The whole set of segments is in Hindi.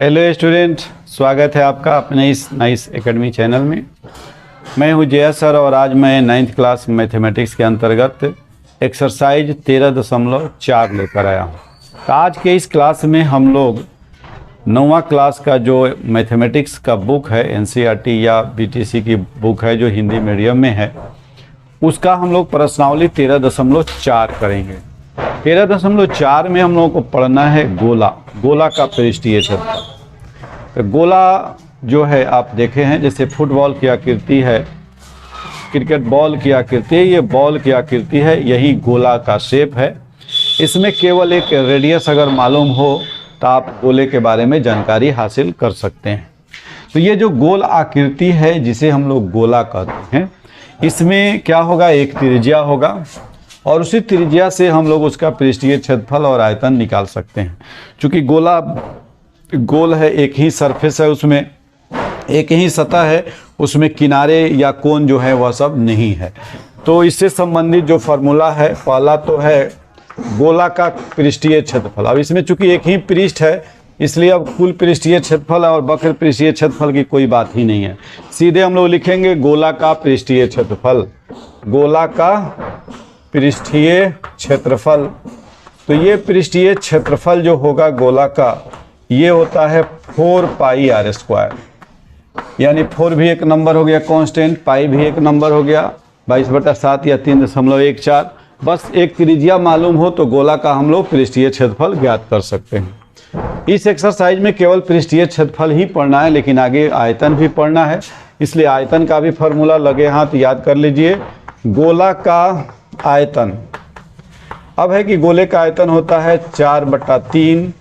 हेलो स्टूडेंट, स्वागत है आपका अपने इस नाइस एकेडमी चैनल में। मैं हूं जय सर और आज मैं 9th क्लास मैथमेटिक्स के अंतर्गत एक्सरसाइज 13.4 लेकर आया हूं। तो आज के इस क्लास में हम लोग 9वां क्लास का जो मैथमेटिक्स का बुक है NCERT या BTC की बुक है जो हिंदी मीडियम में है, उसका हम लोग प्रश्नावली 13.4 करेंगे। 13.4 में हम लोगों को पढ़ना है गोला का पृष्ठीय क्षेत्रफल। तो गोला जो है आप देखे हैं, जैसे फुटबॉल की आकृति है, क्रिकेट बॉल की आकृति है, ये बॉल की आकृति है, यही गोला का शेप है। इसमें केवल एक रेडियस अगर मालूम हो तो आप गोले के बारे में जानकारी हासिल कर सकते हैं। तो ये जो गोल आकृति है जिसे हम लोग गोला कहते हैं, इसमें क्या होगा, एक त्रिज्या होगा और उसी त्रिज्या से हम लोग उसका पृष्ठीय क्षेत्रफल और आयतन निकाल सकते हैं। चूँकि गोल है, एक ही सरफेस है, उसमें एक ही सतह है, उसमें किनारे या कोण जो है वह सब नहीं है। तो इससे संबंधित जो फार्मूला है, पहला तो है गोला का पृष्ठीय क्षेत्रफल। अब इसमें चूंकि एक ही पृष्ठ है इसलिए अब कुल पृष्ठीय क्षेत्रफल और वक्र पृष्ठीय क्षेत्रफल की कोई बात ही नहीं है। सीधे हम लोग लिखेंगे गोला का पृष्ठीय क्षेत्रफल, गोला का पृष्ठीय क्षेत्रफल। तो ये पृष्ठीय क्षेत्रफल जो होगा गोला का, ये होता है 4 पाई r स्क्वायर, यानी 4 भी एक नंबर हो गया कांस्टेंट, पाई भी एक नंबर हो गया, 22/7 या 3.14। बस एक त्रिज्या मालूम हो तो गोला का हम लोग पृष्ठीय क्षेत्रफल ज्ञात कर सकते हैं। इस एक्सरसाइज में केवल पृष्ठीय क्षेत्रफल ही पढ़ना है, लेकिन आगे आयतन भी पढ़ना है, इसलिए आयतन का भी फॉर्मूला लगे हाथ याद कर लीजिए। गोला का आयतन अब है कि गोले का आयतन होता है 4/3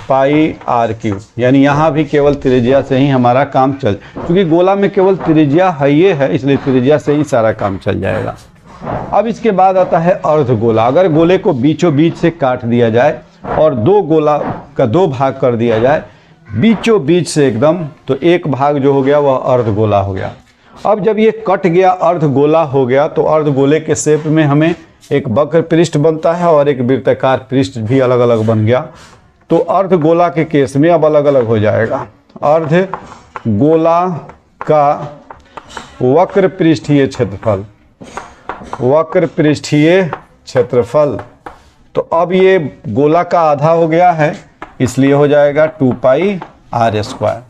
पाई r³, यानी यहाँ भी केवल त्रिज्या से ही हमारा काम चल, क्योंकि गोला में केवल त्रिज्या है ये है, इसलिए त्रिज्या से ही सारा काम चल जाएगा। अब इसके बाद आता है अर्धगोला। अगर गोले को बीचों बीच से काट दिया जाए और दो गोला का 2 भाग कर दिया जाए बीचों बीच से एकदम, तो एक भाग जो हो गया वह अर्धगोला हो गया। अब जब ये कट गया, अर्धगोला हो गया, तो अर्धगोले के शेप में हमें एक वक्र पृष्ठ बनता है और एक वृत्ताकार पृष्ठ भी अलग अलग बन गया। तो अर्धगोला के केस में अब अलग अलग हो जाएगा। अर्धगोला का वक्र पृष्ठीय क्षेत्रफल, वक्र पृष्ठीय क्षेत्रफल। तो अब ये गोला का आधा हो गया है, इसलिए हो जाएगा 2 पाई r स्क्वायर।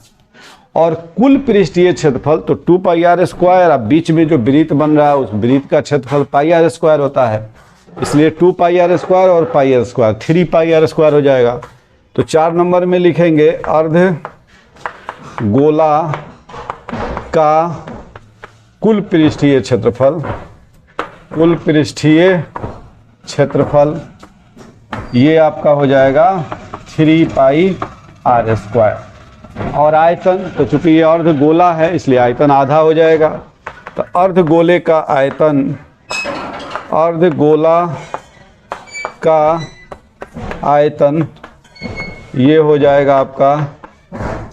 और कुल पृष्ठीय क्षेत्रफल तो 2 पाई r स्क्वायर, अब बीच में जो वृत्त बन रहा है उस वृत्त का क्षेत्रफल पाई r स्क्वायर होता है, इसलिए 2 पाई r स्क्वायर और पाई r स्क्वायर 3 पाई r स्क्वायर हो जाएगा। तो 4 नंबर में लिखेंगे अर्धगोला का कुल पृष्ठीय क्षेत्रफल, कुल पृष्ठीय क्षेत्रफल ये आपका हो जाएगा 3 पाई r स्क्वायर। और आयतन तो चूंकि ये अर्धगोला है इसलिए आयतन आधा हो जाएगा। तो अर्धगोले का आयतन, अर्धगोला का आयतन ये हो जाएगा आपका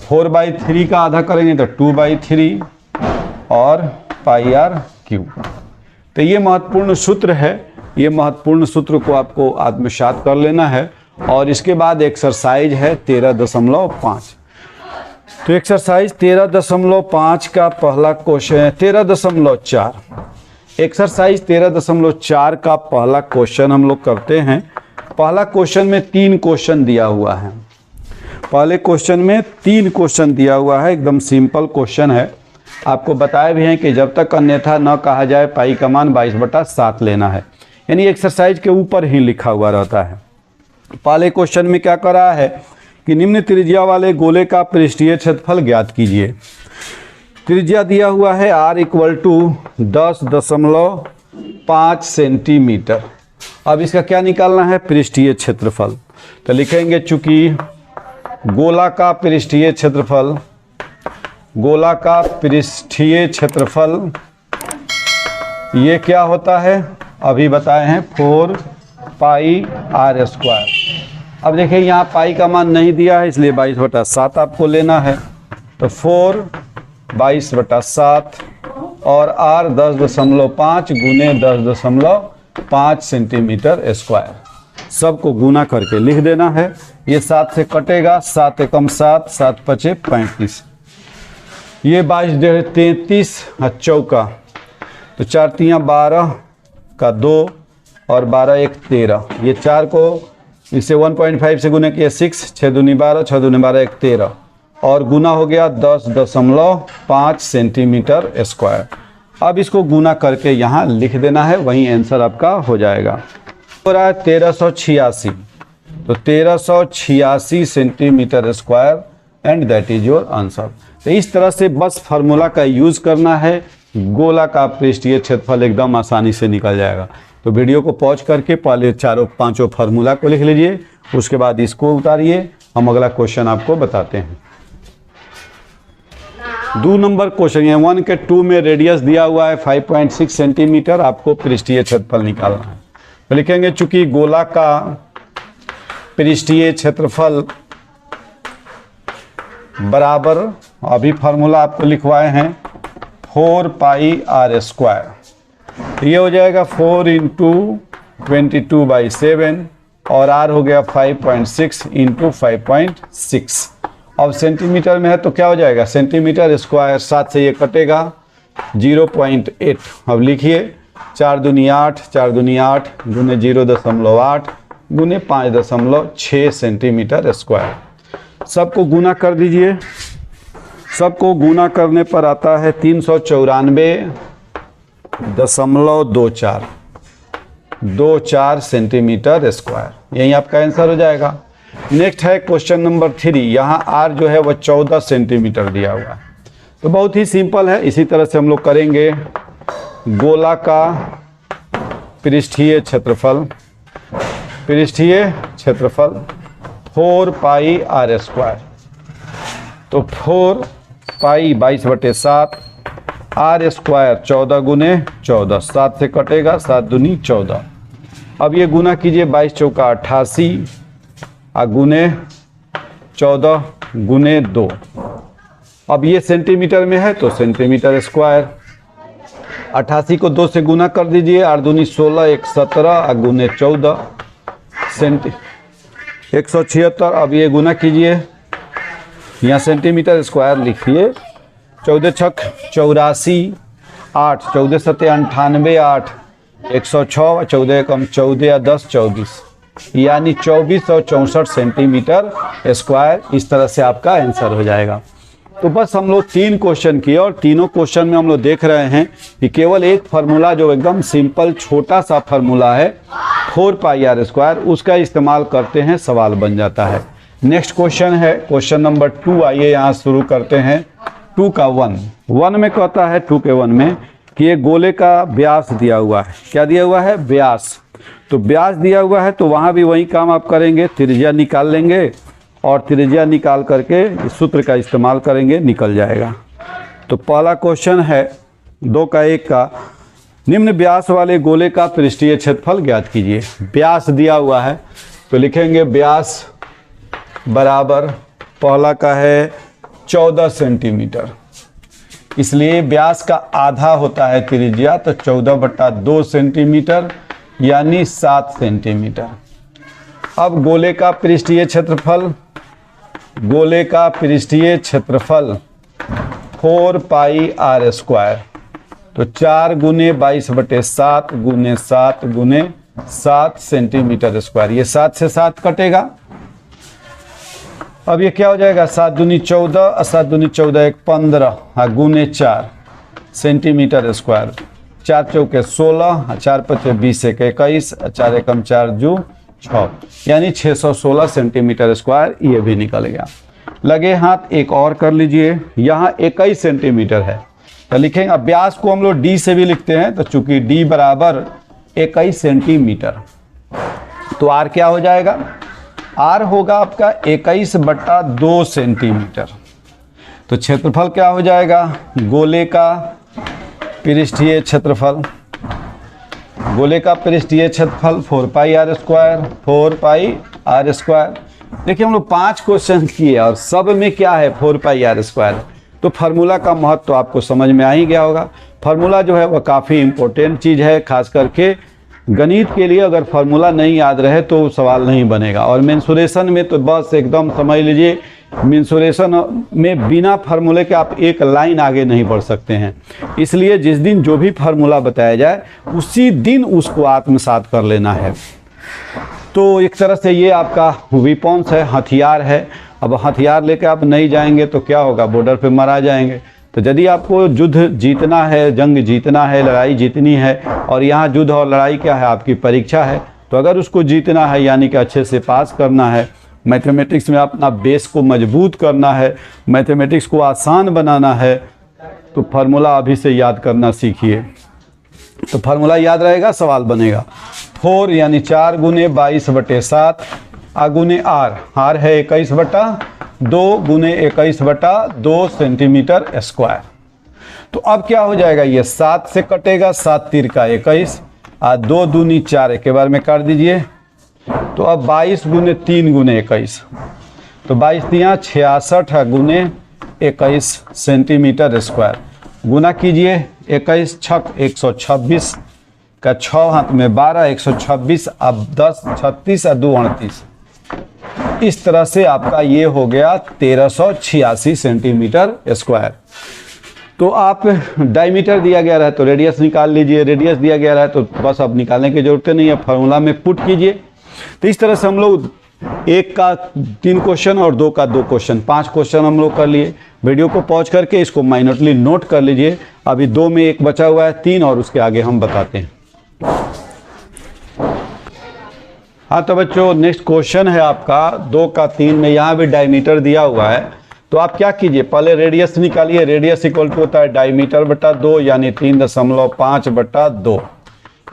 4/3 का आधा करेंगे तो 2/3 और पाई r³। तो ये महत्वपूर्ण सूत्र है, ये महत्वपूर्ण सूत्र को आपको आत्मसात कर लेना है। और इसके बाद एक्सरसाइज है 13.5। तो एक्सरसाइज 13.5 का पहला क्वेश्चन है 13.4। एक्सरसाइज 13.4 का पहला क्वेश्चन हम लोग करते हैं। पहला क्वेश्चन में 3 क्वेश्चन दिया हुआ है। पहले क्वेश्चन में 3 क्वेश्चन दिया हुआ है, एकदम सिंपल क्वेश्चन है। आपको बताया भी है कि जब तक अन्यथा न कहा जाए पाई का मान 22/7 लेना है, यानी एक्सरसाइज के ऊपर ही लिखा हुआ रहता है। पहले क्वेश्चन में क्या कर रहा है कि निम्न त्रिज्या वाले गोले का पृष्ठीय क्षेत्रफल ज्ञात कीजिए। त्रिज्या दिया हुआ है r = 10.5 सेंटीमीटर। अब इसका क्या निकालना है, पृष्ठीय क्षेत्रफल। तो लिखेंगे चूंकि गोला का पृष्ठीय क्षेत्रफल, गोला का पृष्ठीय क्षेत्रफल ये क्या होता है, अभी बताए हैं 4 पाई r स्क्वायर। अब देखिए यहाँ पाई का मान नहीं दिया है इसलिए 22/7 आपको लेना है। तो 4 22/7 और r 10.5 गुने 10.5 सेंटीमीटर स्क्वायर, सबको गुना करके लिख देना है। ये 7 से कटेगा, 7 एकम 7, 7 पचे 35, ये 22 डेढ़ 33 चौका, तो 4 तियाँ 12 का 2 और 12 एक 13, ये 4 को इसे 1.5 से गुना किया 6, 6 दूनी 12, 6 दूनी 12 एक 13 और गुना हो गया 10.5 सेंटीमीटर स्क्वायर। अब इसको गुना करके यहाँ लिख देना है, वहीं आंसर आपका हो जाएगा। हो रहा है 1386, तो 1386 centimetre square and that is your answer. तो इस तरह से बस फार्मूला का यूज करना है, गोला का पृष्ठीय क्षेत्रफल एकदम आसानी से निकल जाएगा। तो वीडियो को पॉज करके पहले 4-5 फार्मूला को लिख लीजिए, उसके बाद इसको उतारिए, हम अगला क्वेश्चन आपको बताते हैं। 2 नंबर क्वेश्चन है, 1 के 2 में रेडियस दिया हुआ है 5.6 सेंटीमीटर, आपको पृष्ठीय क्षेत्रफल निकालना है। तो लिखेंगे चूंकि गोला का पृष्ठीय क्षेत्रफल बराबर, अभी फार्मूला आपको लिखवाए हैं 4 पाई आर स्क्वायर, तो ये हो जाएगा 4 इंटू 22/7 और आर हो गया 5.6 इंटू 5.6। अब सेंटीमीटर में है तो क्या हो जाएगा, सेंटीमीटर स्क्वायर, 7 से ये कटेगा 0.8। अब लिखिए 4 दूनी 8, 4 दूनी 8 गुने 0.8 गुने 5.6 सेंटीमीटर स्क्वायर। सबको गुना कर दीजिए, सबको गुना करने पर आता है 394.24 सेंटीमीटर स्क्वायर, यही आपका आंसर हो जाएगा। नेक्स्ट है क्वेश्चन नंबर 3, यहाँ आर जो है वह 14 सेंटीमीटर दिया हुआ है। तो बहुत ही सिंपल है, इसी तरह से हम लोग करेंगे। गोला का पृष्ठीय क्षेत्रफल 4 पाई आर स्क्वायर, तो 4 पाई 22/7 आर स्क्वायर 14 गुने 14, 7 से कटेगा, 7 दूनी 14। अब ये गुना कीजिए, 22 चौका 88 गुने 14 गुने 2। अब ये सेंटीमीटर में है तो सेंटीमीटर स्क्वायर, 88 को 2 से गुना कर दीजिए, 8 दूनी 16, 1 17 गुने 14 176। अब ये गुना कीजिए, यहाँ सेंटीमीटर स्क्वायर लिखिए, 14 छक 84, 8 14 सत्ते 98, 8 106, 14 कम 14 या 10 24, यानी 2464 सेंटीमीटर स्क्वायर। इस तरह से आपका आंसर हो जाएगा। तो बस हम लोग 3 क्वेश्चन किए और तीनों क्वेश्चन में हम लोग देख रहे हैं कि केवल एक फार्मूला जो एकदम सिंपल छोटा सा फार्मूला है 4 पाई आर स्क्वायर, उसका इस्तेमाल करते हैं, सवाल बन जाता है। नेक्स्ट क्वेश्चन है क्वेश्चन नंबर 2, आइए यहाँ शुरू करते हैं। 2 का 1 में कहता है 2 के 1 में कि ये गोले का व्यास दिया हुआ है। क्या दिया हुआ है, व्यास। तो व्यास दिया हुआ है तो वहाँ भी वही काम आप करेंगे, त्रिज्या निकाल लेंगे और त्रिज्या निकाल करके इस सूत्र का इस्तेमाल करेंगे, निकल जाएगा। तो पहला क्वेश्चन है 2 का 1 का, निम्न व्यास वाले गोले का पृष्ठीय क्षेत्रफल ज्ञात कीजिए। व्यास दिया हुआ है तो लिखेंगे व्यास बराबर, पहला का है 14 सेंटीमीटर, इसलिए व्यास का आधा होता है त्रिज्या, तो 14/2 सेंटीमीटर यानी 7 सेंटीमीटर। अब गोले का पृष्ठीय क्षेत्रफल, गोले का पृष्ठीय क्षेत्रफल 4 पाई आर स्क्वायर, तो 4 गुने 22/7 गुने 7 गुने 7 सेंटीमीटर स्क्वायर, ये 7 से 7 कटेगा। अब ये क्या हो जाएगा, 7 दूनी 14, 7 दूनी 14 1 15 गुने 4 सेंटीमीटर स्क्वायर, 4 चौके 16, 4 पचे 20 1 21, 4 एकम 4 जू 6, यानी 616 सेंटीमीटर स्क्वायर, ये भी निकल गया। लगे हाथ एक और कर लीजिए, यहाँ 21 सेंटीमीटर है तो लिखेंगे, अब व्यास को हम लोग डी से भी लिखते हैं, तो चूंकि डी बराबर 21 सेंटीमीटर, तो आर क्या हो जाएगा, आर होगा आपका 21/2 सेंटीमीटर। तो क्षेत्रफल क्या हो जाएगा, गोले का पृष्ठीय क्षेत्रफल, गोले का पृष्ठीय क्षेत्रफल 4 pi R square, 4 pi R square. देखिए हम लोग 5 क्वेश्चन किए और सब में क्या है, 4 पाई आर स्क्वायर। तो फार्मूला का महत्व तो आपको समझ में आ ही गया होगा। फार्मूला जो है वह काफ़ी इंपॉर्टेंट चीज़ है, खास करके गणित के लिए अगर फार्मूला नहीं याद रहे तो सवाल नहीं बनेगा। और मेंसुरेशन में तो बस एकदम समझ लीजिए, मेंसुरेशन में बिना फार्मूले के आप एक लाइन आगे नहीं बढ़ सकते हैं। इसलिए जिस दिन जो भी फार्मूला बताया जाए उसी दिन उसको आत्मसात कर लेना है। तो एक तरह से ये आपका वेपन्स है, हथियार है। अब हथियार लेकर आप नहीं जाएंगे तो क्या होगा, बॉर्डर पे मारा जाएंगे। तो यदि आपको युद्ध जीतना है, जंग जीतना है, लड़ाई जीतनी है, और यहाँ युद्ध और लड़ाई क्या है, आपकी परीक्षा है, तो अगर उसको जीतना है यानी कि अच्छे से पास करना है, मैथमेटिक्स में अपना बेस को मजबूत करना है, मैथमेटिक्स को आसान बनाना है, तो फार्मूला अभी से याद करना सीखिए। तो फार्मूला याद रहेगा, सवाल बनेगा। 4 यानी 4 गुने 22/7 गुने आर है 21/2 गुने 21/2 सेंटीमीटर स्क्वायर। तो अब क्या हो जाएगा, ये 7 से कटेगा, 7 तिर का 21 और 2 दूनी 4, एक बार में कर दीजिए। तो अब 22 गुने 3 गुने 21, तो 22 तियाँ 66 गुने 21 सेंटीमीटर स्क्वायर। गुना कीजिए, 21 छक 126 का 6 हाथ में 12, 126 अब 10 36 और 2 38। इस तरह से आपका ये हो गया 1386 सेंटीमीटर स्क्वायर। तो आप डायमीटर दिया गया है तो रेडियस निकाल लीजिए, रेडियस दिया गया है तो बस अब निकालने की जरूरत नहीं है, फार्मूला में पुट कीजिए। तो इस तरह से हम लोग 1 का 3 क्वेश्चन और 2 का 2 क्वेश्चन, 5 क्वेश्चन हम लोग कर लिए। वीडियो को पॉज करके इसको माइन्यूटली नोट कर लीजिए। अभी 2 में 1 बचा हुआ है, 3 और उसके आगे हम बताते हैं। हाँ तो बच्चों, नेक्स्ट क्वेश्चन है आपका 2 का 3 में, यहाँ भी डायमीटर दिया हुआ है। तो आप क्या कीजिए, पहले रेडियस निकालिए। रेडियस इक्वल टू होता है डायमीटर बटा 2 यानी 3.5/2,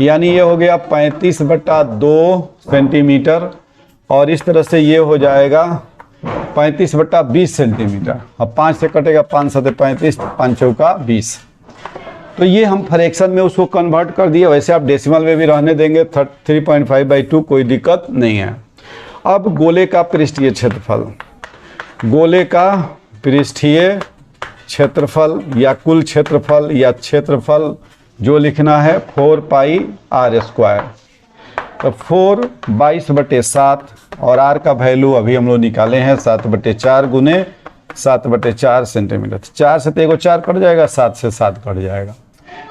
यानी ये हो गया 35/2 सेंटीमीटर। और इस तरह से ये हो जाएगा 35/20 सेंटीमीटर। अब 5 से कटेगा, 5 7 35, 5 चौका 20। तो ये हम फ्रैक्शन में उसको कन्वर्ट कर दिए। वैसे आप डेसिमल में भी रहने देंगे 3.5/2, कोई दिक्कत नहीं है। अब गोले का पृष्ठीय क्षेत्रफल, गोले का पृष्ठीय क्षेत्रफल या कुल क्षेत्रफल या क्षेत्रफल जो लिखना है 4πr²। तो 4 22/7 और r का वैल्यू अभी हम लोग निकाले हैं 7/4 गुने 7/4 सेंटीमीटर। 4 से तो एगो 4 कट जाएगा, 7 से 7 कट जाएगा,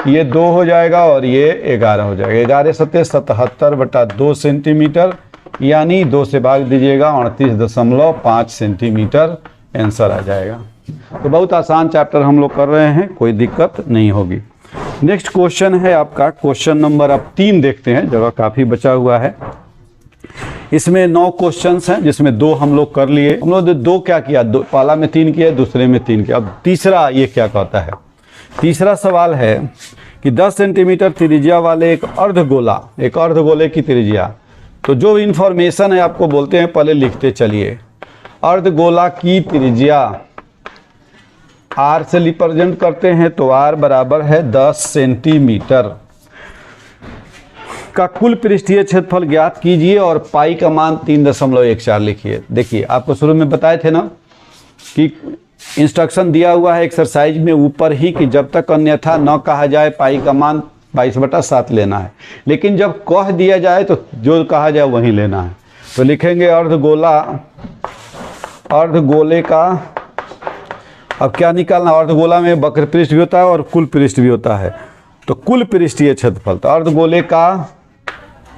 ये 2 हो जाएगा और ये 11 हो जाएगा। 11 7 77/2 सेंटीमीटर, यानी 2 से भाग दीजिएगा 38.5 सेंटीमीटर आंसर आ जाएगा। तो बहुत आसान चैप्टर हम लोग कर रहे हैं, कोई दिक्कत नहीं होगी। नेक्स्ट क्वेश्चन है आपका क्वेश्चन नंबर अब 3 देखते हैं, जगह काफ़ी बचा हुआ है। इसमें 9 क्वेश्चंस हैं जिसमें 2 हम लोग कर लिए। हम लोग 2 क्या किया, पहला में 3 किया, दूसरे में 3 किया। अब तीसरा ये क्या कहता है, तीसरा सवाल है कि 10 सेंटीमीटर त्रिज्या वाले एक अर्धगोले की त्रिज्या। तो जो इन्फॉर्मेशन है आपको बोलते हैं, पहले लिखते चलिए। अर्धगोला की त्रिज्या r से रिप्रेजेंट करते हैं, तो r बराबर है 10 सेंटीमीटर का कुल पृष्ठीय क्षेत्रफल ज्ञात कीजिए और पाई का मान 3.14 लिखिए। देखिए आपको शुरू में बताए थे ना कि इंस्ट्रक्शन दिया हुआ है एक्सरसाइज में ऊपर ही कि जब तक अन्यथा न कहा जाए पाई का मान 22/7 लेना है, लेकिन जब कह दिया जाए तो जो कहा जाए वही लेना है। तो लिखेंगे अर्धगोले का, अब क्या निकालना, अर्धगोला में वक्र पृष्ठ भी होता है और कुल पृष्ठ भी होता है। तो कुल पृष्ठीय क्षेत्रफल, तो अर्धगोले का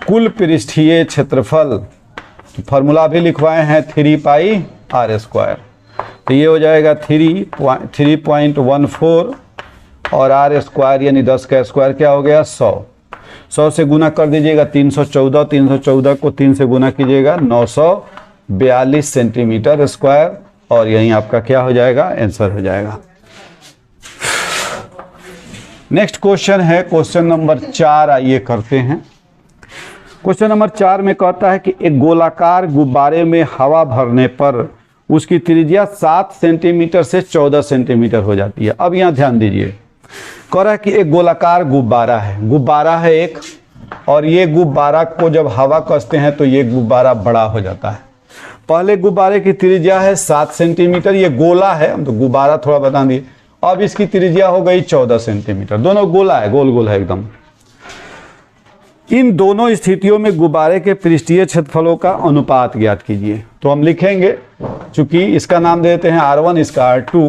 कुल पृष्ठीय क्षेत्रफल, फार्मूला भी लिखवाए हैं 3πr²। तो ये हो जाएगा 3.14 और r² यानी 10 का स्क्वायर क्या हो गया 100 से गुना कर दीजिएगा 314, 314 को 3 से गुना कीजिएगा 942 सेंटीमीटर स्क्वायर, और यहीं आपका क्या हो जाएगा, आंसर हो जाएगा। नेक्स्ट क्वेश्चन है क्वेश्चन नंबर 4, आइए करते हैं। क्वेश्चन नंबर 4 में कहता है कि एक गोलाकार गुब्बारे में हवा भरने पर उसकी त्रिज्या 7 सेंटीमीटर से 14 सेंटीमीटर हो जाती है। अब यहाँ ध्यान दीजिए, कह रहा है कि एक गोलाकार गुब्बारा है एक, और ये गुब्बारा को जब हवा कसते हैं तो ये गुब्बारा बड़ा हो जाता है। पहले गुब्बारे की त्रिज्या है 7 सेंटीमीटर, ये गोला है, हम तो गुब्बारा थोड़ा बता दिए। अब इसकी त्रिज्या हो गई 14 सेंटीमीटर, दोनों गोला है, गोल गोल है एकदम। इन दोनों स्थितियों में गुब्बारे के पृष्ठीय क्षेत्रफलों का अनुपात ज्ञात कीजिए। तो हम लिखेंगे, चूंकि इसका नाम देते हैं R1, इसका R2,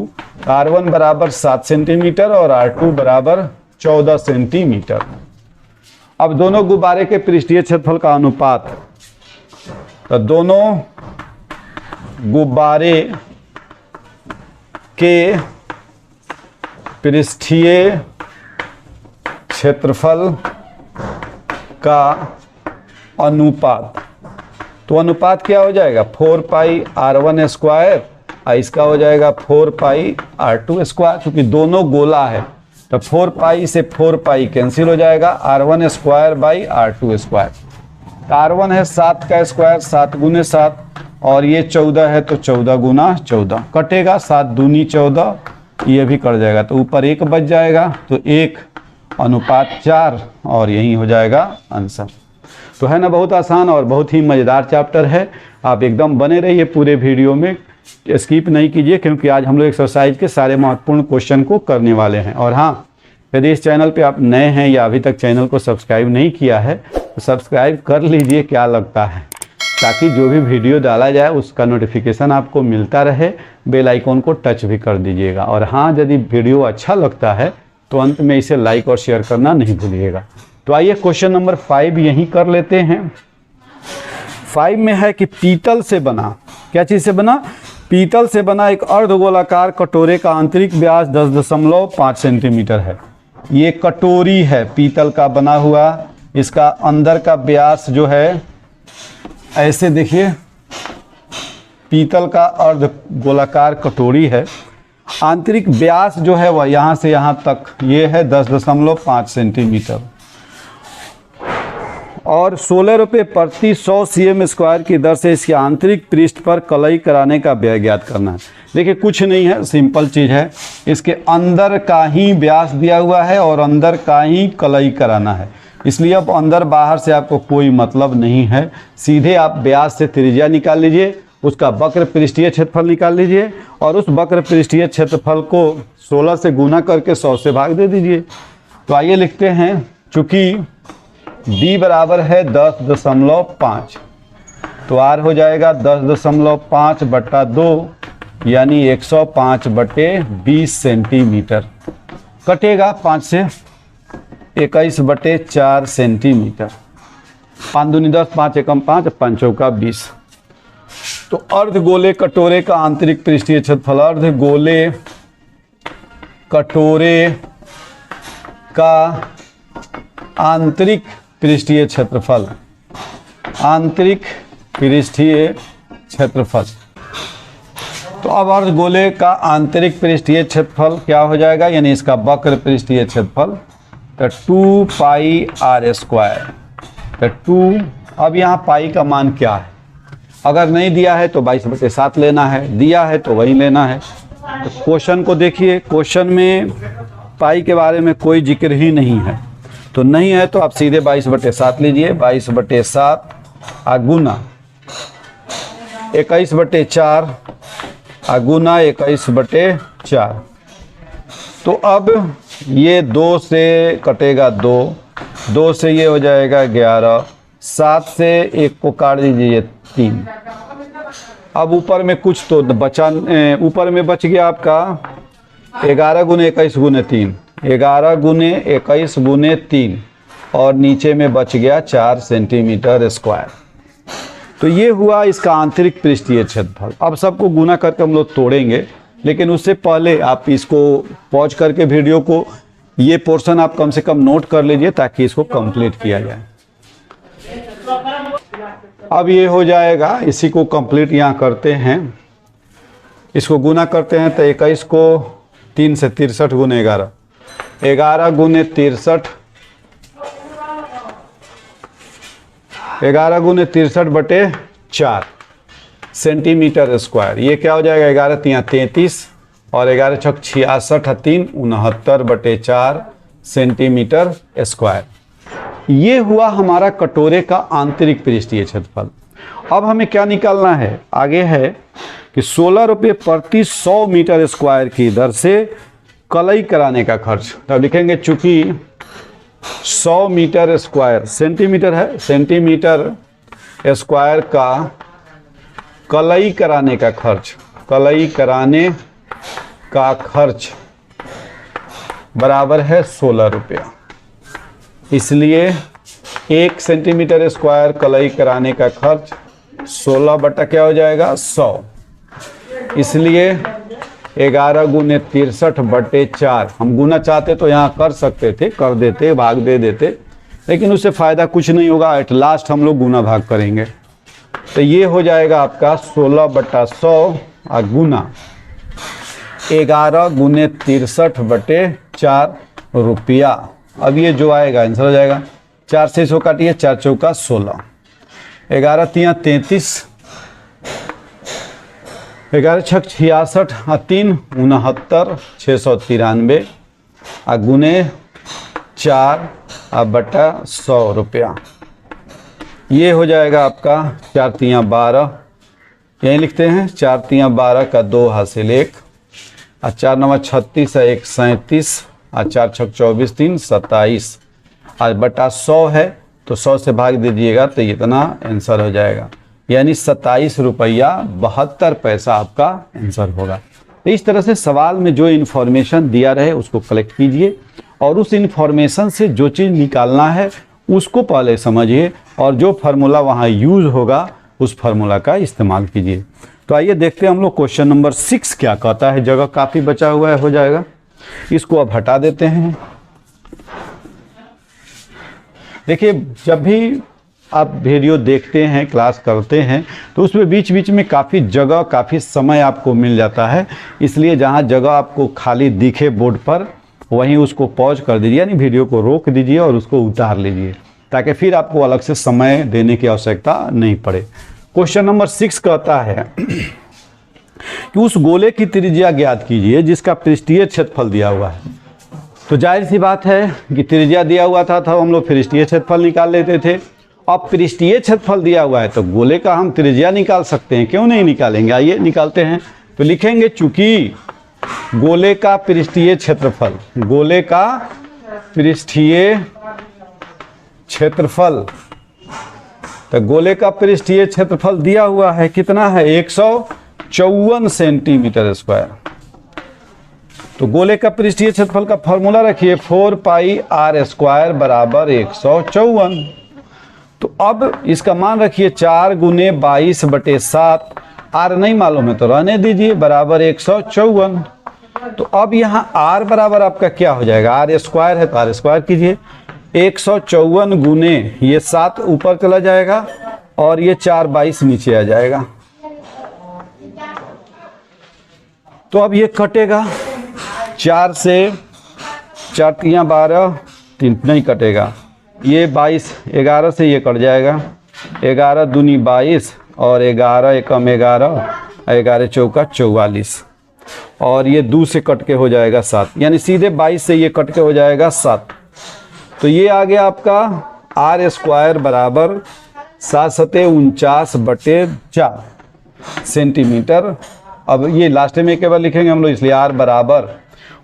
R1 बराबर 7 सेंटीमीटर और R2 बराबर 14 सेंटीमीटर। अब दोनों गुब्बारे के पृष्ठीय क्षेत्रफल का अनुपात, तो दोनों गुब्बारे के पृष्ठीय क्षेत्रफल का अनुपात, तो अनुपात क्या हो जाएगा 4 पाई R1 स्क्वायर, इसका हो जाएगा 4 पाई R2 स्क्वायर। क्योंकि दोनों गोला है तो 4 पाई से 4 पाई कैंसिल हो जाएगा, R1 square by R2 square. R1 है 7 का स्क्वायर, 7 गुने 7, और ये 14 है तो 14 गुना 14 कटेगा, 7 दूनी 14, ये भी कट जाएगा तो ऊपर 1 बच जाएगा, तो 1 अनुपात 4, और यही हो जाएगा आंसर। तो है ना, बहुत आसान और बहुत ही मज़ेदार चैप्टर है। आप एकदम बने रहिए पूरे वीडियो में, स्किप नहीं कीजिए, क्योंकि आज हम लोग एक्सरसाइज के सारे महत्वपूर्ण क्वेश्चन को करने वाले हैं। और हाँ, यदि इस चैनल पे आप नए हैं या अभी तक चैनल को सब्सक्राइब नहीं किया है तो सब्सक्राइब कर लीजिए, क्या लगता है, ताकि जो भी वीडियो डाला जाए उसका नोटिफिकेशन आपको मिलता रहे। बेल आइकॉन को टच भी कर दीजिएगा। और हाँ, यदि वीडियो अच्छा लगता है तो अंत में इसे लाइक और शेयर करना नहीं भूलिएगा। तो आइए क्वेश्चन नंबर 5 यहीं कर लेते हैं। 5 में है कि पीतल से बना, क्या चीज़ से बना, पीतल से बना एक अर्धगोलाकार कटोरे का आंतरिक व्यास 10.5 सेंटीमीटर है। ये कटोरी है पीतल का बना हुआ, इसका अंदर का व्यास जो है, ऐसे देखिए, पीतल का अर्धगोलाकार कटोरी है, आंतरिक व्यास जो है वह यहाँ से यहाँ तक ये है 10.5 सेंटीमीटर, और 16 रुपये प्रति 100 cm स्क्वायर की दर से इसके आंतरिक पृष्ठ पर कलई कराने का व्यय ज्ञात करना है। देखिए कुछ नहीं है, सिंपल चीज़ है, इसके अंदर का ही व्यास दिया हुआ है और अंदर का ही कलई कराना है, इसलिए अब अंदर बाहर से आपको कोई मतलब नहीं है। सीधे आप व्यास से त्रिज्या निकाल लीजिए, उसका वक्र पृष्ठीय क्षेत्रफल निकाल लीजिए, और उस वक्र पृष्ठीय क्षेत्रफल को 16 से गुना करके 100 से भाग दे दीजिए। तो आइए लिखते हैं, चूँकि d बराबर है 10.5, तो r हो जाएगा 10.5 बटा 2, यानी 105 बटे 20 सेंटीमीटर, कटेगा 5 से 21 बटे 4 सेंटीमीटर। 5 दूनी 10, 5 एकम 5, 5 चौका 20। तो अर्धगोले कटोरे का आंतरिक पृष्ठीय क्षेत्रफल, अर्धगोले कटोरे का आंतरिक पृष्ठीय क्षेत्रफल, आंतरिक पृष्ठीय क्षेत्रफल। तो अब अर्धगोले का आंतरिक पृष्ठीय क्षेत्रफल क्या हो जाएगा, यानी इसका वक्र पृष्ठीय क्षेत्रफल, तो 2 पाई R स्क्वायर, तो 2, अब यहाँ पाई का मान क्या है, अगर नहीं दिया है तो 22/7 लेना है, दिया है तो वही लेना है। तो क्वेश्चन को देखिए, क्वेश्चन में पाई के बारे में कोई जिक्र ही नहीं है, तो नहीं है तो आप सीधे 22/7 लीजिए, 22/7 गुना 21/4 गुना 21/4। तो अब ये 2 से कटेगा 2 से ये हो जाएगा 11, 7 से 1 को काट दीजिए 3। अब ऊपर में कुछ तो बचा, ऊपर में बच गया आपका 11 गुने 21 गुने 3, 11 गुने 21 गुने 3, और नीचे में बच गया 4 सेंटीमीटर स्क्वायर। तो ये हुआ इसका आंतरिक पृष्ठीय क्षेत्रफल। अब सबको गुना करके हम लोग तोड़ेंगे, लेकिन उससे पहले आप इसको पॉज करके वीडियो को, ये पोर्शन आप कम से कम नोट कर लीजिए ताकि इसको कंप्लीट किया जाए। अब ये हो जाएगा, इसी को कंप्लीट यहाँ करते हैं, इसको गुना करते हैं, तो 21 को 3 से 63 गुने 11, 11 गुने 63, 11 गुने 63 बटे 4 सेंटीमीटर स्क्वायर। ये क्या हो जाएगा, 11 तिया 33 और 11 छक 66, 3 69/4 सेंटीमीटर स्क्वायर। ये हुआ हमारा कटोरे का आंतरिक पृष्ठीय क्षेत्रफल। अब हमें क्या निकालना है, आगे है कि 16 रुपये प्रति 100 मीटर स्क्वायर की दर से कलई कराने का खर्च। तब लिखेंगे चूंकि 100 मीटर स्क्वायर, सेंटीमीटर है, सेंटीमीटर स्क्वायर का कलई कराने का खर्च, कलई कराने का खर्च बराबर है 16 रुपया। इसलिए 1 सेंटीमीटर स्क्वायर कलई कराने का खर्च 16 बटा क्या हो जाएगा 100। इसलिए 11 गुने 63 बटे 4, हम गुना चाहते तो यहाँ कर सकते थे, कर देते, भाग दे देते, लेकिन उससे फ़ायदा कुछ नहीं होगा। एट लास्ट हम लोग गुना भाग करेंगे। तो ये हो जाएगा आपका 16 बटा 100 और गुना 11 गुने 63 बटे 4 रुपया। अब ये जो आएगा आंसर हो जाएगा, 4 से 100 काटिए, 4 चौका 16, 11 तिया 33, 11 छक 66 और 3 69, 693 और गुने 4 और बटा 100 रुपया। ये हो जाएगा आपका 4 तिया 12, यही लिखते हैं 4 तिया 12 का 2 हासिल 1 और 4 9 36 और 1 37 और 4 छक 24 3 27 और बटा 100 है तो 100 से भाग दीजिएगा तो इतना आंसर हो जाएगा, यानी 27 रुपया 72 पैसा आपका आंसर होगा। तो इस तरह से सवाल में जो इन्फॉर्मेशन दिया रहे उसको कलेक्ट कीजिए और उस इन्फॉर्मेशन से जो चीज़ निकालना है उसको पहले समझिए और जो फार्मूला वहाँ यूज़ होगा उस फार्मूला का इस्तेमाल कीजिए। तो आइए देखते हैं हम लोग क्वेश्चन नंबर 6 क्या कहता है। जगह काफ़ी बचा हुआ है, हो जाएगा, इसको अब हटा देते हैं। देखिए, जब भी आप वीडियो देखते हैं, क्लास करते हैं, तो उसमें बीच बीच में काफ़ी जगह, काफ़ी समय आपको मिल जाता है। इसलिए जहाँ जगह आपको खाली दिखे बोर्ड पर वहीं उसको पॉज कर दीजिए, यानी वीडियो को रोक दीजिए और उसको उतार लीजिए, ताकि फिर आपको अलग से समय देने की आवश्यकता नहीं पड़े। क्वेश्चन नंबर 6 कहता है कि उस गोले की त्रिज्या ज्ञात कीजिए जिसका पृष्ठीय क्षेत्रफल दिया हुआ है। तो जाहिर सी बात है कि त्रिज्या दिया हुआ था हम लोग पृष्ठीय क्षेत्रफल निकाल लेते थे। अब पृष्ठीय क्षेत्रफल दिया हुआ है तो गोले का हम त्रिज्या निकाल सकते हैं, क्यों नहीं निकालेंगे। आइए निकालते हैं। तो लिखेंगे चूंकि गोले का पृष्ठीय क्षेत्रफल, गोले का पृष्ठीय क्षेत्रफल, तो गोले का पृष्ठीय क्षेत्रफल दिया हुआ है, कितना है 154 सेंटीमीटर स्क्वायर। तो गोले का पृष्ठीय क्षेत्रफल का फॉर्मूला रखिए 4 पाई आर स्क्वायर बराबर 154। तो अब इसका मान रखिए 4 गुने 22 बटे 7, आर नहीं मालूम है तो रहने दीजिए, बराबर 154। तो अब यहाँ आर बराबर आपका क्या हो जाएगा, आर स्क्वायर है तो आर स्क्वायर कीजिए, 154 गुने ये 7 ऊपर चला जाएगा और ये 4 22 नीचे आ जाएगा। तो अब ये कटेगा, 4 से 4 तिया 12, 3 नहीं कटेगा, ये 22, 11 से ये कट जाएगा, 11 दूनी 22 और 11 एकम 11, 11 चौका 44 और ये 2 से कट के हो जाएगा 7, यानी सीधे 22 से ये कट के हो जाएगा 7। तो ये आ गया आपका आर स्क्वायर बराबर 7 सते 49 बटे 4 सेंटीमीटर। अब ये लास्ट में केवल लिखेंगे हम लोग, इसलिए आर बराबर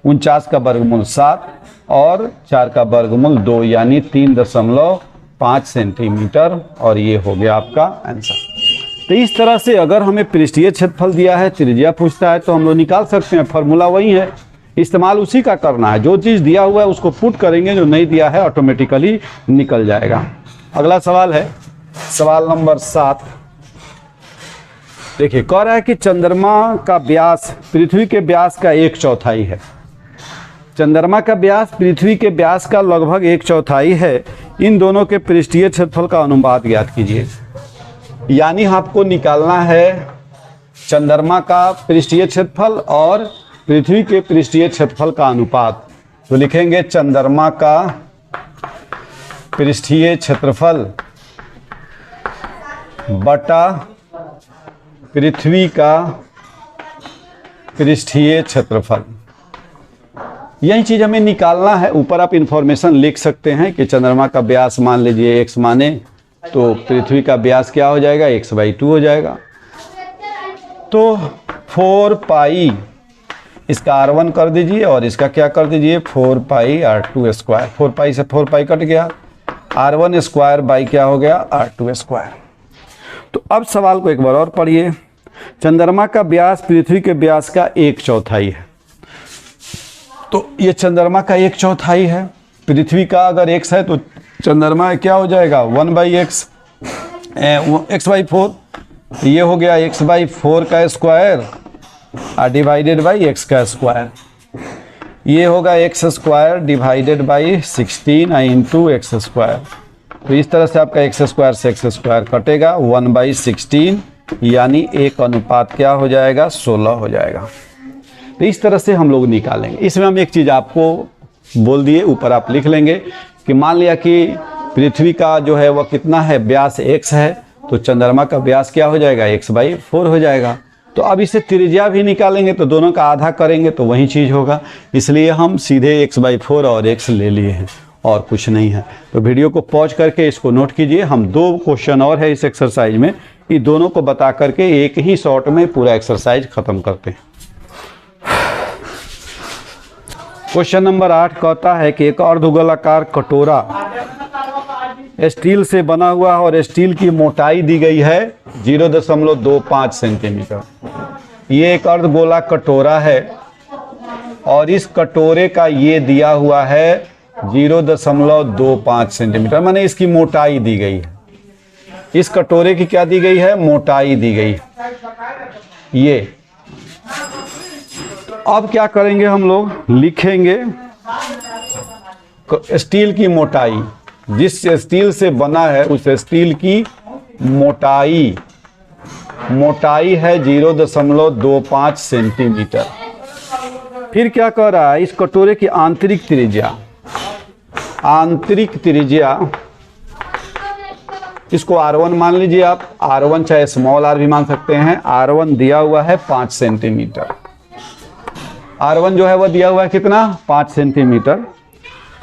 49 का वर्गमूल 7 और 4 का वर्गमूल 2, यानी 3.5 सेंटीमीटर, और ये हो गया आपका आंसर। तो इस तरह से अगर हमें पृष्ठीय क्षेत्रफल दिया है, त्रिज्या पूछता है, तो हम लोग निकाल सकते हैं। फार्मूला वही है, इस्तेमाल उसी का करना है। जो चीज़ दिया हुआ है उसको पुट करेंगे, जो नहीं दिया है ऑटोमेटिकली निकल जाएगा। अगला सवाल है सवाल नंबर 7। देखिए, कह रहा है कि चंद्रमा का व्यास पृथ्वी के व्यास का 1/4 है। चंद्रमा का व्यास पृथ्वी के व्यास का लगभग 1/4 है। इन दोनों के पृष्ठीय क्षेत्रफल का अनुपात ज्ञात कीजिए। यानी आपको निकालना है चंद्रमा का पृष्ठीय क्षेत्रफल और पृथ्वी के पृष्ठीय क्षेत्रफल का अनुपात। तो लिखेंगे चंद्रमा का पृष्ठीय क्षेत्रफल बटा पृथ्वी का पृष्ठीय क्षेत्रफल। यही चीज हमें निकालना है। ऊपर आप इंफॉर्मेशन लिख सकते हैं कि चंद्रमा का व्यास मान लीजिए x माने, तो पृथ्वी का व्यास क्या हो जाएगा, x/2 हो जाएगा। तो 4 पाई इसका R1 कर दीजिए और इसका क्या कर दीजिए 4πr2 स्क्वायर। 4π से 4π कट गया, R1 स्क्वायर बाई क्या हो गया R2 स्क्वायर। तो अब सवाल को एक बार और पढ़िए। चंद्रमा का व्यास पृथ्वी के व्यास का 1/4 है। तो ये चंद्रमा का 1/4 है। पृथ्वी का अगर x है तो चंद्रमा क्या हो जाएगा 1/x, x/4। ये हो गया x/4 का स्क्वायर डिवाइडेड बाई x का स्क्वायर। ये होगा x square divided by 16 into x square. तो इस तरह से आपका x स्क्वायर से x स्क्वायर कटेगा, 1/16 यानी 1 क्या हो जाएगा 16 हो जाएगा। तो इस तरह से हम लोग निकालेंगे। इसमें हम एक चीज़ आपको बोल दिए, ऊपर आप लिख लेंगे कि मान लिया कि पृथ्वी का जो है वह कितना है व्यास x है, तो चंद्रमा का व्यास क्या हो जाएगा x/4 हो जाएगा। तो अब इसे त्रिज्या भी निकालेंगे तो दोनों का आधा करेंगे तो वही चीज़ होगा, इसलिए हम सीधे x/4 और x ले लिए हैं और कुछ नहीं है। तो वीडियो को पॉज करके इसको नोट कीजिए। हम 2 क्वेश्चन और है इस एक्सरसाइज में, ये दोनों को बता करके एक ही शॉट में पूरा एक्सरसाइज खत्म करते हैं। क्वेश्चन नंबर 8 कहता है कि एक अर्धगोलाकार कटोरा स्टील से बना हुआ है और स्टील की मोटाई दी गई है 0.25 सेंटीमीटर। ये एक अर्धगोला कटोरा है और इस कटोरे का ये दिया हुआ है 0.25 सेंटीमीटर, माने इसकी मोटाई दी गई है। इस कटोरे की क्या दी गई है मोटाई दी गई है ये। अब क्या करेंगे हम लोग, लिखेंगे स्टील की मोटाई, जिस स्टील से बना है उस स्टील की मोटाई है 0.25 सेंटीमीटर। फिर क्या कह रहा है, इस कटोरे की आंतरिक त्रिज्या इसको R1 मान लीजिए आप, R1 चाहे स्मॉल r भी मान सकते हैं। R1 दिया हुआ है 5 सेंटीमीटर। R1 जो है वह दिया हुआ है कितना 5 सेंटीमीटर।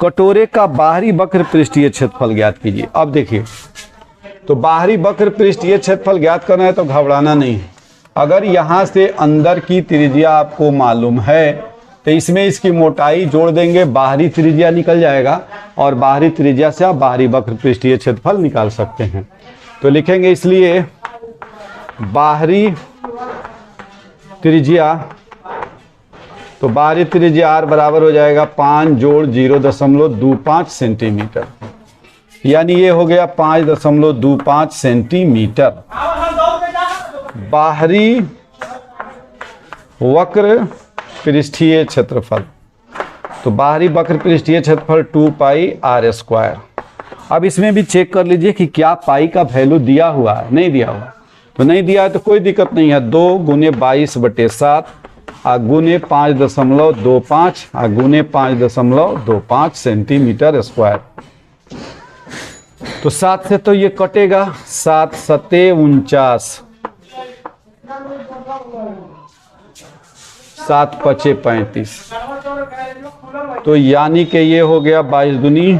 कटोरे का बाहरी वक्र पृष्ठीय क्षेत्रफल ज्ञात कीजिए। अब देखिए, तो बाहरी वक्र पृष्ठीय क्षेत्रफल ज्ञात करना है तो घबराना नहीं है। अगर यहाँ से अंदर की त्रिज्या आपको मालूम है तो इसमें इसकी मोटाई जोड़ देंगे, बाहरी त्रिज्या निकल जाएगा और बाहरी त्रिज्या से आप बाहरी वक्र पृष्ठीय क्षेत्रफल निकाल सकते हैं। तो लिखेंगे इसलिए बाहरी त्रिज्या, तो बाहरी त्रिज्या r बराबर हो जाएगा 5 जोड़ 0.25 सेंटीमीटर, यानी ये हो गया 5.25 सेंटीमीटर बाहरी वक्र पृष्ठीय क्षेत्रफल। तो बाहरी वक्र पृष्ठीय क्षेत्रफल 2πr²। अब इसमें भी चेक कर लीजिए कि क्या पाई का वैल्यू दिया हुआ है, नहीं दिया हुआ। तो नहीं दिया है तो कोई दिक्कत नहीं है, 2 × 22/7 गुने 5.25 गुने 5.25 सेंटीमीटर स्क्वायर। तो 7 से तो ये कटेगा, 7 × 7 = 7 × 5 = 35। तो यानी कि ये हो गया 22 दूनी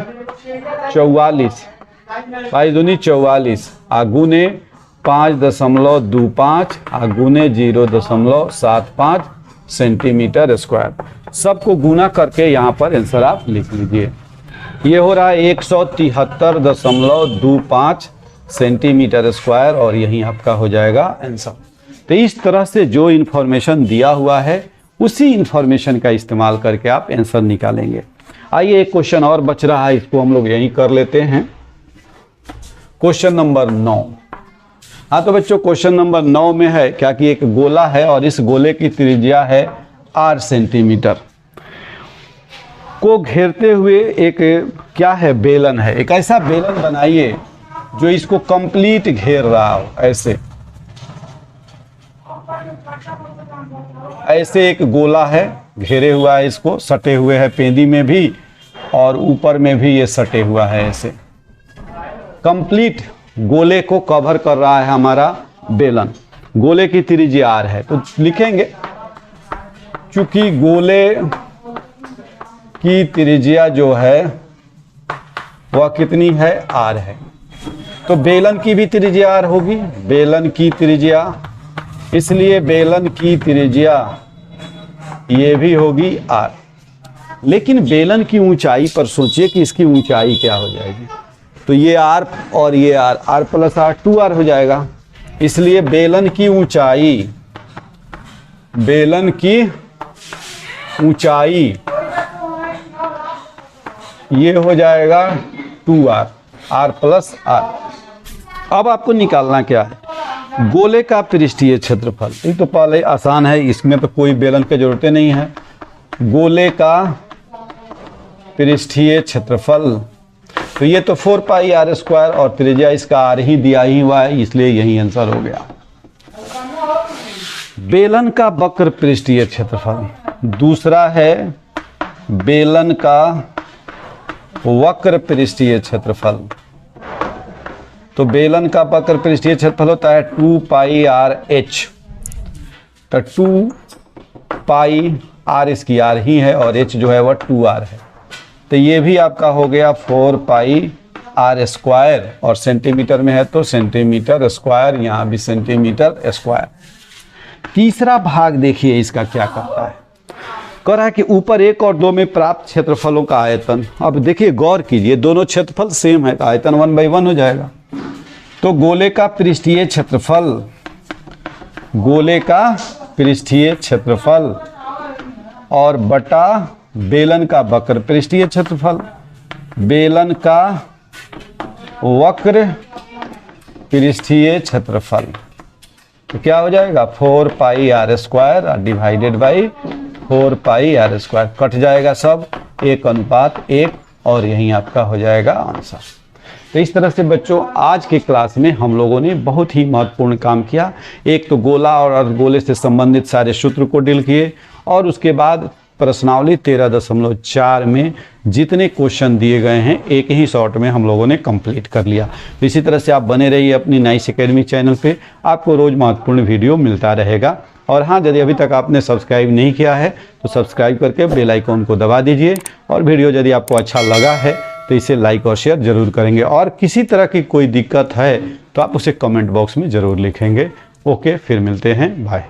44, 22 दूनी 44 गुने 5.25 गुने 0.75 सेंटीमीटर स्क्वायर। सबको गुना करके यहाँ पर आंसर आप लिख लीजिए। ये हो रहा है 173.25 सेंटीमीटर स्क्वायर और यही आपका हो जाएगा आंसर। तो इस तरह से जो इन्फॉर्मेशन दिया हुआ है उसी इन्फॉर्मेशन का इस्तेमाल करके आप आंसर निकालेंगे। आइए एक क्वेश्चन और बच रहा है, इसको हम लोग यहीं कर लेते हैं। Question number 9। हाँ तो बच्चों क्वेश्चन नंबर 9 में है क्या कि एक गोला है और इस गोले की त्रिज्या है r सेंटीमीटर को घेरते हुए एक क्या है बेलन है। एक ऐसा बेलन बनाइए जो इसको कंप्लीट घेर रहा हो। ऐसे एक गोला है, घेरे हुआ है, इसको सटे हुए है पेंदी में भी और ऊपर में भी ये सटे हुआ है। ऐसे कंप्लीट गोले को कवर कर रहा है हमारा बेलन। गोले की त्रिज्या r है तो लिखेंगे चूंकि गोले की त्रिज्या जो है वह कितनी है r है, तो बेलन की भी त्रिज्या r होगी। बेलन की त्रिज्या, इसलिए बेलन की त्रिज्या ये भी होगी r। लेकिन बेलन की ऊंचाई पर सोचिए कि इसकी ऊंचाई क्या हो जाएगी। तो ये r और ये r प्लस r 2r हो जाएगा। इसलिए बेलन की ऊंचाई ये हो जाएगा 2r, r प्लस r। अब आपको निकालना क्या है, गोले का पृष्ठीय क्षेत्रफल। एक तो पहले आसान है, इसमें तो कोई बेलन की जरूरत नहीं है। गोले का पृष्ठीय क्षेत्रफल, तो ये तो 4 पाई r स्क्वायर और त्रिज्या इसका r ही दिया ही हुआ है, इसलिए यही आंसर हो गया। बेलन का वक्र पृष्ठीय क्षेत्रफल, दूसरा है बेलन का वक्र पृष्ठीय क्षेत्रफल। तो बेलन का वक्र पृष्ठीय क्षेत्रफल होता है 2 पाई r h। तो 2 पाई r इसकी r ही है और h जो है वह 2r है। तो ये भी आपका हो गया 4 पाई r स्क्वायर, और सेंटीमीटर में है तो सेंटीमीटर स्क्वायर, यहाँ भी सेंटीमीटर स्क्वायर। तीसरा भाग देखिए इसका क्या करता है, कह रहा है कि ऊपर 1 और 2 में प्राप्त क्षेत्रफलों का आयतन। अब देखिए गौर कीजिए, दोनों क्षेत्रफल सेम है तो आयतन 1/1 हो जाएगा। तो गोले का पृष्ठीय क्षेत्रफल और बटा बेलन का वक्र पृष्ठीय क्षेत्रफल, बेलन का वक्र पृष्ठीय क्षेत्रफल, तो क्या हो जाएगा 4 पाई r square divided by 4 pi r square. Cut जाएगा सब, 1:1, और यही आपका हो जाएगा आंसर। तो इस तरह से बच्चों आज के क्लास में हम लोगों ने बहुत ही महत्वपूर्ण काम किया। एक तो गोला और अर्धगोले से संबंधित सारे सूत्र को डील किए, और उसके बाद प्रश्नावली 13.4 में जितने क्वेश्चन दिए गए हैं एक ही शॉर्ट में हम लोगों ने कंप्लीट कर लिया। तो इसी तरह से आप बने रहिए अपनी नाइस एकेडमी चैनल पे, आपको रोज़ महत्वपूर्ण वीडियो मिलता रहेगा। और हाँ, यदि अभी तक आपने सब्सक्राइब नहीं किया है तो सब्सक्राइब करके बेल आइकॉन को दबा दीजिए, और वीडियो यदि आपको अच्छा लगा है तो इसे लाइक और शेयर जरूर करेंगे। और किसी तरह की कोई दिक्कत है तो आप उसे कमेंट बॉक्स में ज़रूर लिखेंगे। ओके, फिर मिलते हैं, बाय।